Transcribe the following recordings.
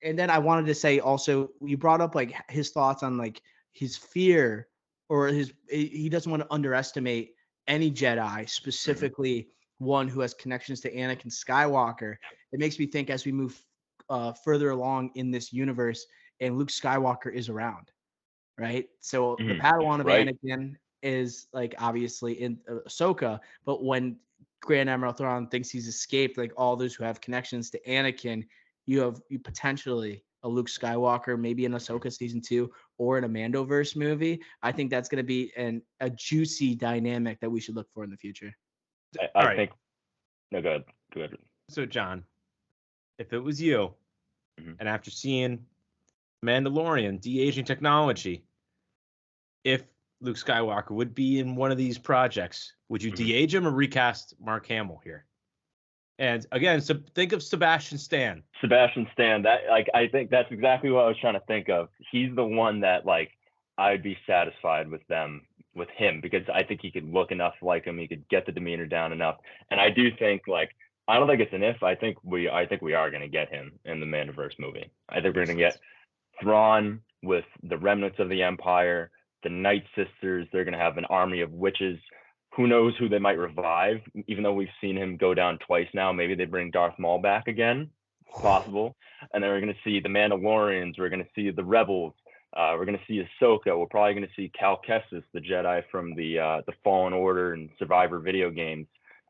And then I wanted to say also, you brought up like his thoughts on like his fear or he doesn't want to underestimate any Jedi, specifically one who has connections to Anakin Skywalker. It makes me think as we move further along in this universe and Luke Skywalker is around, right? So the Padawan of Right. Anakin is like obviously in Ahsoka, but when Grand Admiral Thrawn thinks he's escaped, like all those who have connections to Anakin, you potentially a Luke Skywalker, maybe in Ahsoka season 2 or in a Mando-Verse movie. I think that's going to be a juicy dynamic that we should look for in the future. I think. No, go ahead. So, John, if it was you, and after seeing Mandalorian de-aging technology, if Luke Skywalker would be in one of these projects, would you de-age him or recast Mark Hamill here? And again, so think of Sebastian Stan. I think that's exactly what I was trying to think of. He's the one that like I'd be satisfied with him because I think he could look enough like him. He could get the demeanor down enough. And I do think like I don't think it's an if. I think we are going to get him in the Mando-Verse movie. I think we're going to get Thrawn with the remnants of the Empire, the Night Sisters. They're going to have an army of witches. Who knows who they might revive? Even though we've seen him go down twice now, maybe they bring Darth Maul back again. It's possible. And then we're going to see the Mandalorians. We're going to see the Rebels. We're going to see Ahsoka. We're probably going to see Cal Kestis, the Jedi from the Fallen Order and Survivor video games.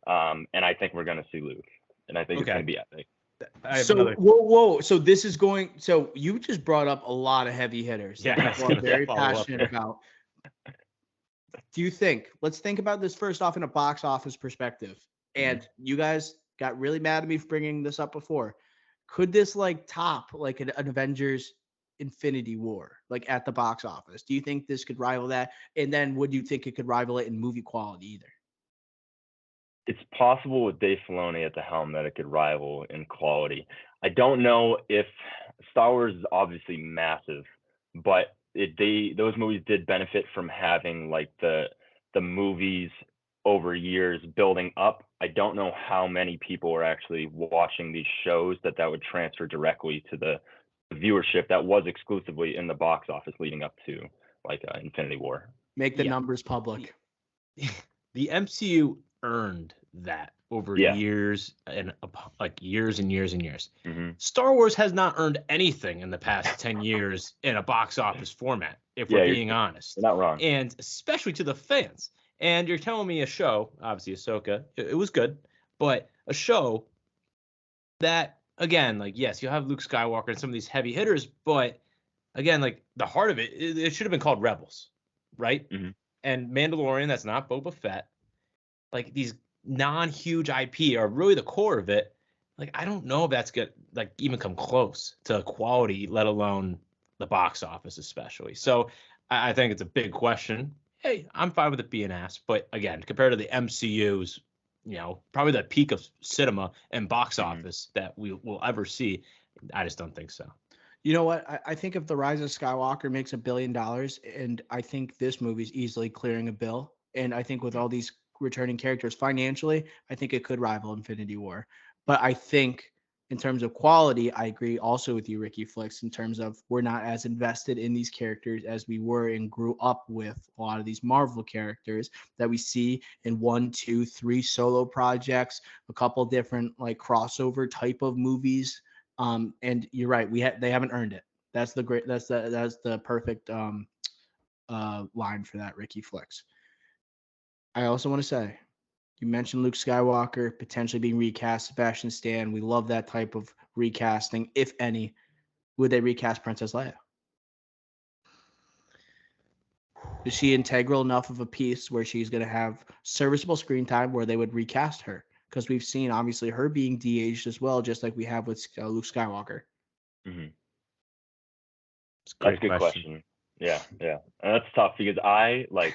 And I think we're going to see Luke. And I think it's going to be epic. Whoa. So this is going. So you just brought up a lot of heavy hitters. Yeah, I'm very passionate about. Do you think? Let's think about this first off in a box office perspective. And you guys got really mad at me for bringing this up before. Could this like top like an Avengers Infinity War like at the box office? Do you think this could rival that? And then would you think it could rival it in movie quality either? It's possible with Dave Filoni at the helm that it could rival in quality. I don't know if Star Wars is obviously massive, but those movies did benefit from having like the movies over years building up. I don't know how many people are actually watching these shows that would transfer directly to the viewership that was exclusively in the box office leading up to like Infinity War. Make the numbers public. The MCU earned that over years and years and years and years. Star Wars has not earned anything in the past 10 years in a box office format, if we're being honest. You're not wrong. And especially to the fans. And you're telling me a show, obviously Ahsoka, it was good, but a show that, again, like, yes, you'll have Luke Skywalker and some of these heavy hitters, but again, like the heart of it should have been called Rebels, right? And Mandalorian, that's not Boba Fett. Like these non-huge IP are really the core of it. Like, I don't know if that's good, like even come close to quality, let alone the box office, especially. So I think it's a big question. Hey, I'm fine with it being asked. But again, compared to the MCU's, probably the peak of cinema and box office that we will ever see, I just don't think so. You know what? I think if The Rise of Skywalker makes $1 billion, and I think this movie's easily clearing $1 billion, and I think with all these returning characters financially, I think it could rival Infinity War. But I think in terms of quality, I agree also with you, Ricky Flicks, in terms of we're not as invested in these characters as we were and grew up with a lot of these Marvel characters that we see in 1, 2, 3 solo projects, a couple different like crossover type of movies. And you're right, they haven't earned it. That's the perfect line for that, Ricky Flicks. I also want to say, you mentioned Luke Skywalker potentially being recast, Sebastian Stan. We love that type of recasting, if any. Would they recast Princess Leia? Is she integral enough of a piece where she's going to have serviceable screen time where they would recast her? Because we've seen, obviously, her being de-aged as well, just like we have with Luke Skywalker. It's a good question. Yeah. And that's tough because I like...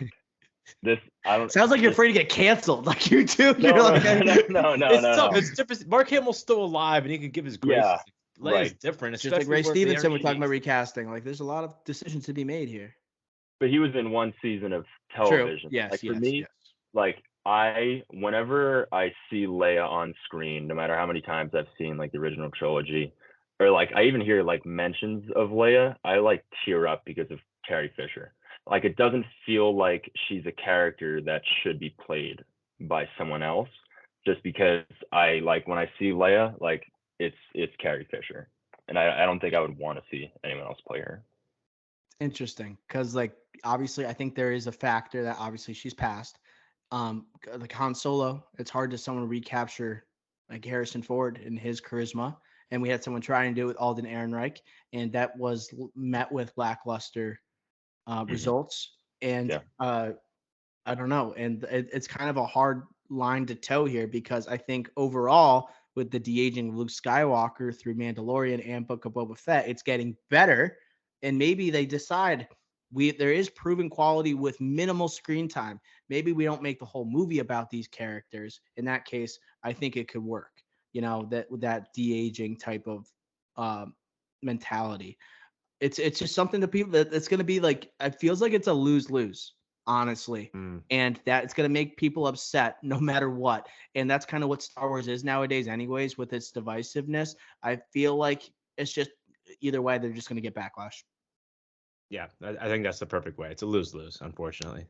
Sounds like you're afraid to get canceled, like you do. No. It's tough. It's different. Mark Hamill's still alive, and he could give his grace. Yeah, Leia's different. It's just like Ray Stevenson. We're talking about recasting. Like, there's a lot of decisions to be made here. But he was in one season of television. True. Yes. For me, like whenever I see Leia on screen, no matter how many times I've seen like the original trilogy, or like I even hear like mentions of Leia, I like tear up because of Carrie Fisher. Like it doesn't feel like she's a character that should be played by someone else. Just because I like when I see Leia, like it's Carrie Fisher, and I don't think I would want to see anyone else play her. Interesting, because like obviously I think there is a factor that obviously she's passed. Like Han Solo, it's hard to someone recapture like Harrison Ford and his charisma. And we had someone try and do it with Alden Ehrenreich, and that was met with lackluster results. And Yeah. I don't know. And it's kind of a hard line to toe here because I think overall, with the de-aging of Luke Skywalker through Mandalorian and Book of Boba Fett, it's getting better. And maybe they decide there is proven quality with minimal screen time. Maybe we don't make the whole movie about these characters. In that case, I think it could work. You know, that de-aging type of mentality. It's just something that people that it's going to be like. It feels like it's a lose-lose, honestly, and that it's going to make people upset no matter what. And that's kind of what Star Wars is nowadays, anyways, with its divisiveness. I feel like it's just either way, they're just going to get backlash. Yeah, I think that's the perfect way. It's a lose-lose, unfortunately.